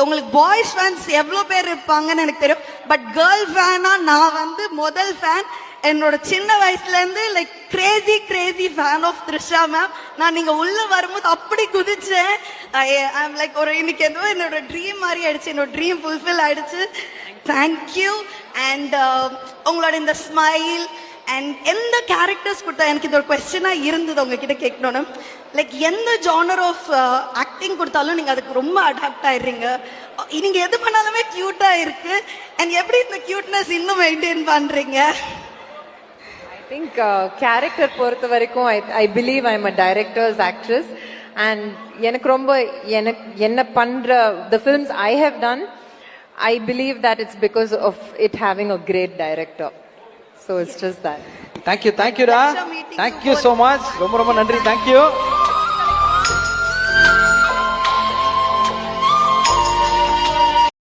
உங்களுக்கு boys fans எவ்வளோ பேர் இருப்பாங்கன்னு எனக்கு தெரியும். பட் கேர்ள் ஃபேனா நான் வந்து முதல் ஃபேன். என்னோட சின்ன வயசுல இருந்து like crazy fan of Trisha ma'am. நான் நீங்க உள்ள வரும்போது அப்படி குதிச்சேன். ஐம் லைக் ஒரு இன்னைக்கு ஏதோ என்னோட ட்ரீம் மாதிரி ஆயிடுச்சு. என்னோட ட்ரீம் ஃபுல்ஃபில் ஆயிடுச்சு. தேங்க்யூ. அண்ட் உங்களோட இந்த ஸ்மைல் அண்ட் எந்த கேரக்டர்ஸ் கொடுத்தா எனக்கு இது ஒரு கொஸ்டினாக இருந்தது உங்ககிட்ட கேட்கணும்னு. லைக் எந்த ஜானர் ஆஃப் ஆக்டிங் கொடுத்தாலும் நீங்கள் அதுக்கு ரொம்ப அடாப்ட் ஆயிடுறீங்க. நீங்கள் எது பண்ணாலுமே க்யூட்டாக இருக்கு. அண்ட் எப்படி இந்த க்யூட்னஸ் இன்னும் மெயின்டைன் பண்ணுறீங்க? I think character பொறுத்த வரைக்கும் I believe I'm a director's actress and எனக்கு ரொம்ப என்ன பண்ற the films I have done I believe that it's because of it having a great director. So it's just that. Thank you, Ra. Thank you so much. ரொம்ப ரொம்ப நன்றி. Thank you.